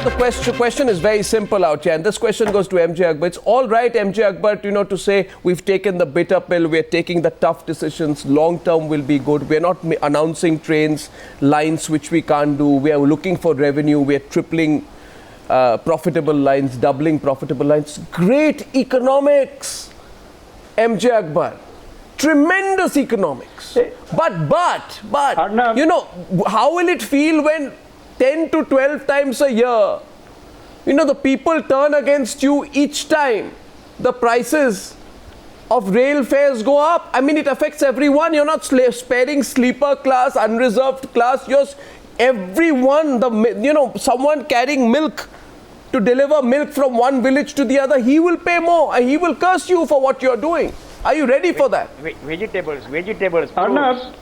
the question is very simple out here, and this question goes to MJ Akbar. It's all right, MJ Akbar, to say we've taken the bitter pill, we're taking the tough decisions, long term will be good. We're not announcing trains, lines which we can't do. We are looking for revenue. We're tripling profitable lines, doubling profitable lines. Great economics, MJ Akbar. Tremendous economics. But, how will it feel when 10 to 12 times a year, the people turn against you each time the prices of rail fares go up? I mean, it affects everyone. You're not sparing sleeper class, unreserved class. You're everyone, someone carrying milk to deliver milk from one village to the other, he will pay more and he will curse you for what you're doing. Are you ready for that? Vegetables. Arnab,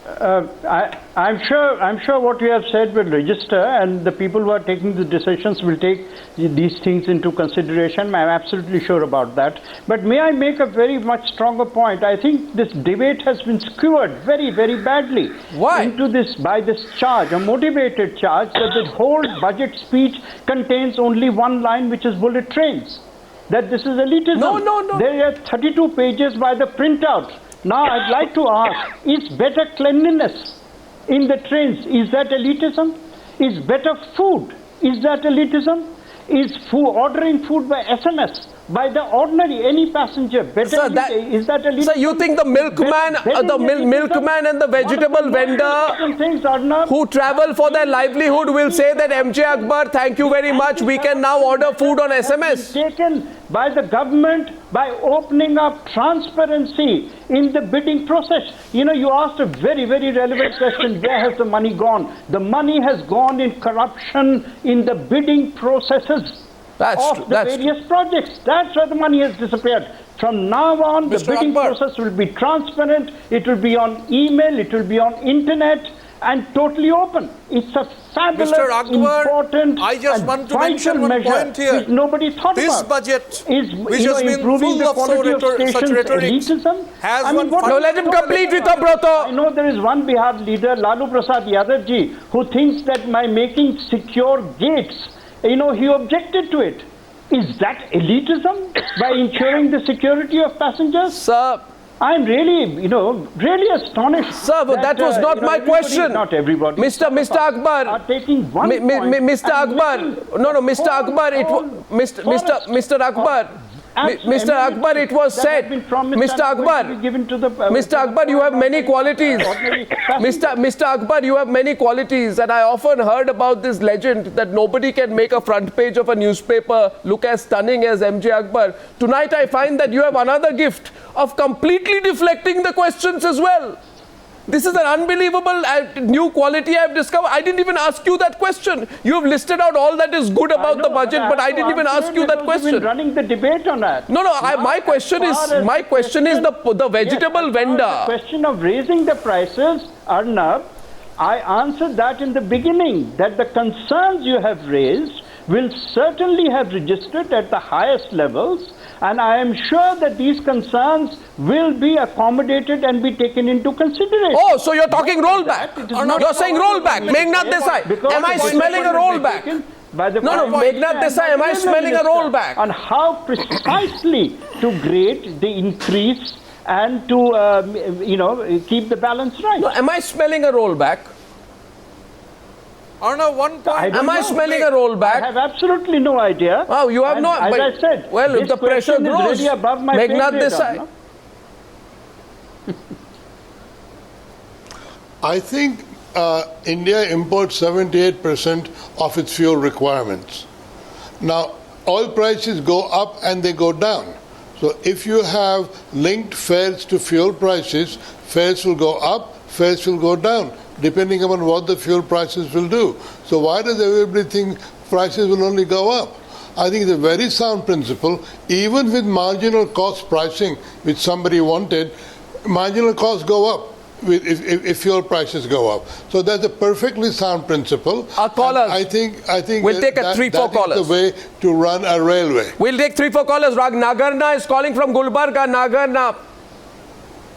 I'm sure what you have said will register, and the people who are taking the decisions will take these things into consideration. I'm absolutely sure about that. But may I make a very much stronger point? I think this debate has been skewered very, very badly. Why? Into this by this charge, a motivated charge that the whole budget speech contains only one line, which is bullet trains. That this is elitism. No. There are 32 pages by the printout. Now I'd like to ask, is better cleanliness in the trains, is that elitism? Is better food, is that elitism? Is ordering food by SMS, by the ordinary, any passenger, better? Sir, is that elitism? Sir, you think the milkman, milkman and the vegetable vendor who travel for their livelihood will say that, MJ Akbar, thank you very much, we can now order food on SMS? Taken by the government by opening up transparency in the bidding process. You asked a very, very relevant question. Where has the money gone? The money has gone in corruption in the bidding processes of the various projects. That's where the money has disappeared. From now on, the bidding process will be transparent. It will be on email. It will be on internet. And totally open. It's a fabulous, important, I just want to mention one measure point here. Which nobody thought this about. Budget, is which has been improving full the of quality of such rhetoric, elitism. has No, let him complete with a broto. I know there is one Bihar leader, Lalu Prasad Yadavji, who thinks that by making secure gates, he objected to it. Is that elitism by ensuring the security of passengers? Sir, I'm really, really astonished. Sir, but that was not my question. Not everybody. Mr. Akbar. Are taking one point Mr. Akbar. No, Mr. Akbar. Mr. Akbar. Mr. Akbar, it was said. Mr. Akbar, you have many qualities. Mr. Akbar, you have many qualities, and I often heard about this legend that nobody can make a front page of a newspaper look as stunning as MJ Akbar. Tonight, I find that you have another gift of completely deflecting the questions as well. This is an unbelievable new quality I've discovered. I didn't even ask you that question. You have listed out all that is good about the budget, but I didn't even ask you that question. You've been running the debate on that. No. My question is the vegetable vendor. The question of raising the prices, Arnab, I answered that in the beginning, that the concerns you have raised will certainly have registered at the highest levels. And I am sure that these concerns will be accommodated and be taken into consideration. Oh, so you're talking rollback. You're saying rollback. Meghnad Desai. Am I smelling a rollback? No, Meghnad Desai, am I smelling a rollback? On how precisely to grade the increase and to, keep the balance right. No, am I smelling a rollback? One point. Am I smelling a rollback? I have absolutely no idea. Oh, you have no. As I said, well, if the pressure grows, really above my Meghnad Desai. I think India imports 78% of its fuel requirements. Now, oil prices go up and they go down. So if you have linked fares to fuel prices, fares will go up, fares will go down, depending upon what the fuel prices will do. So why does everybody think prices will only go up? I think it's a very sound principle. Even with marginal cost pricing, which somebody wanted, marginal costs go up if fuel prices go up. So that's a perfectly sound principle. Our callers. I think we'll take 3-4 callers. Is the way to run a railway. We'll take 3-4 callers. Nagarna is calling from Gulbarga. Nagarna.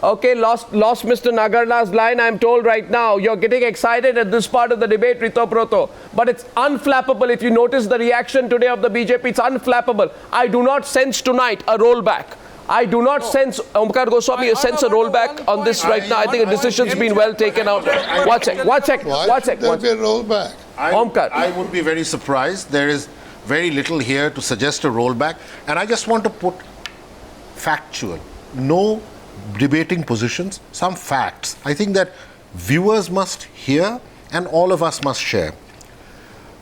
Okay, lost Mr. Nagarla's line, I'm told right now. You're getting excited at this part of the debate, Rito Proto. But it's unflappable. If you notice the reaction today of the BJP, it's unflappable. I do not sense tonight a rollback. I do not sense, Omkar Goswami, sense a rollback on this right now. I think a decision's been well taken out. One sec. Why should there be a rollback? I would be very surprised. There is very little here to suggest a rollback. And I just want to put factual, no debating positions, some facts. I think that viewers must hear and all of us must share.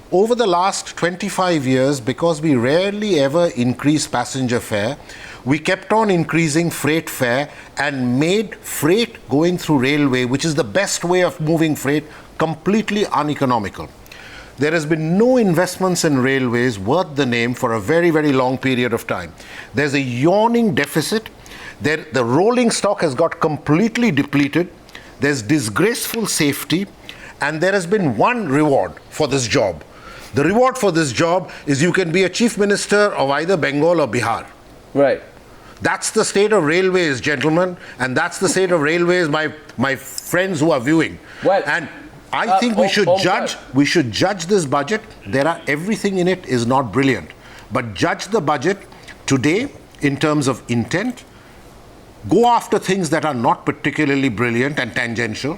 Over the last 25 years, because we rarely ever increase passenger fare, we kept on increasing freight fare and made freight going through railway, which is the best way of moving freight, completely uneconomical. There has been no investments in railways worth the name for a very, very long period of time. There's a yawning deficit. The rolling stock has got completely depleted. There's disgraceful safety. And there has been one reward for this job. The reward for this job is you can be a chief minister of either Bengal or Bihar. Right. That's the state of railways, gentlemen. And that's the state of railways, my friends who are viewing. Well, and I think we should judge this budget. Everything in it is not brilliant. But judge the budget today in terms of intent. Go after things that are not particularly brilliant and tangential.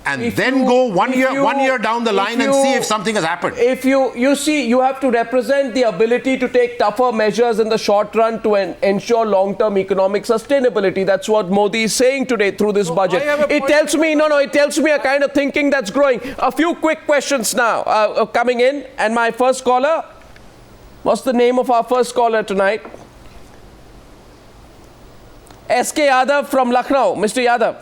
And then go one year down the line and see if something has happened. If you see, you have to represent the ability to take tougher measures in the short run to ensure long-term economic sustainability. That's what Modi is saying today through this budget. It tells me a kind of thinking that's growing. A few quick questions now coming in. And my first caller, what's the name of our first caller tonight? SK Yadav from Lucknow. Mr. Yadav.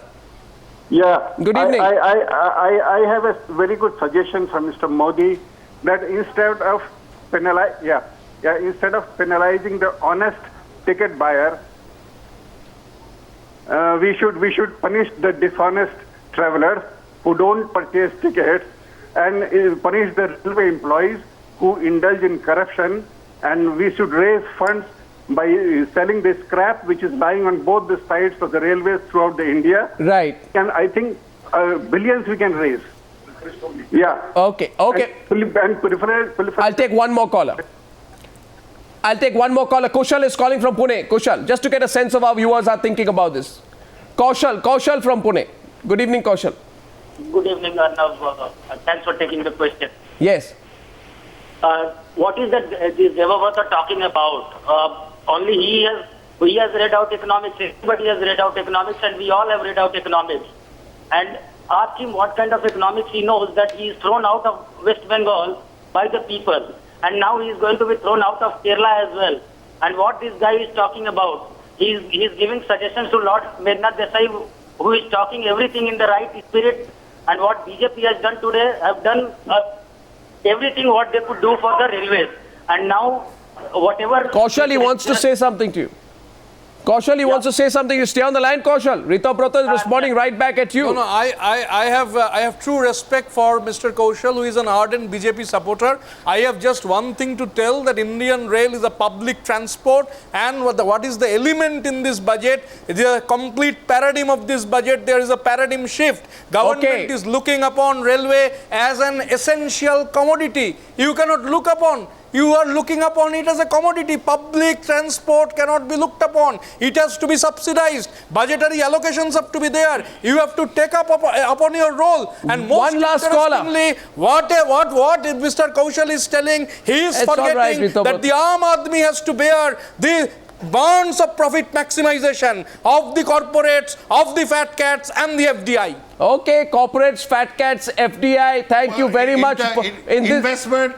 Yeah. Good evening. I have a very good suggestion from Mr. Modi that instead of penalizing the honest ticket buyer, we should punish the dishonest travelers who don't purchase tickets and punish the railway employees who indulge in corruption, and we should raise funds by selling the scrap which is lying on both the sides of the railways throughout the India. Right. And I think billions we can raise. Yeah. Okay. I'll take one more caller. Kushal is calling from Pune. Kushal, just to get a sense of how viewers are thinking about this. Kaushal from Pune. Good evening, Kaushal. Good evening, Arnav. Thanks for taking the question. Yes. What is that these Devavata are talking about? Only he has read out economics, everybody has read out economics, and we all have read out economics. And ask him what kind of economics he knows, that he is thrown out of West Bengal by the people. And now he is going to be thrown out of Kerala as well. And what this guy is talking about, he is giving suggestions to Lord Meghnad Desai, who is talking everything in the right spirit. And what BJP has done today, have done everything what they could do for the railways. And now whatever... Kaushal, he wants to say something to you. Kaushal, he wants to say something. You stay on the line, Kaushal. Rito Proto is responding right back at you. No, I have true respect for Mr. Kaushal, who is an ardent BJP supporter. I have just one thing to tell, that Indian Rail is a public transport, and what is the element in this budget? It is a complete paradigm of this budget. There is a paradigm shift. Government is looking upon railway as an essential commodity. You cannot look upon. You are looking upon it as a commodity. Public transport cannot be looked upon. It has to be subsidized. Budgetary allocations have to be there. You have to take up upon your role. And most one last caller. What Mr. Kaushal is telling, he is forgetting that the Aam Aadmi has to bear the bonds of profit maximization of the corporates, of the fat cats and the FDI. Okay, corporates, fat cats, FDI, thank you very much. Investment.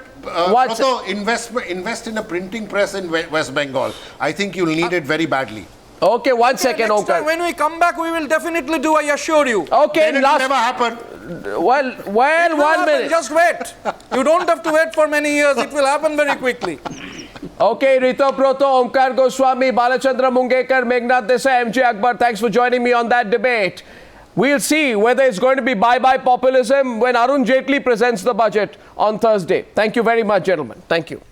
Invest in a printing press in West Bengal. I think you'll need it very badly. Okay, one second, Omkar. When we come back, we will definitely do, I assure you. Okay, then it'll never happen. Well, 1 minute. Just wait. You don't have to wait for many years. It will happen very quickly. Okay, Rito Proto, Omkar Goswami, Balachandra Mungekar, Meghnad Desai, MJ Akbar, thanks for joining me on that debate. We'll see whether it's going to be bye-bye populism when Arun Jaitley presents the budget on Thursday. Thank you very much, gentlemen. Thank you.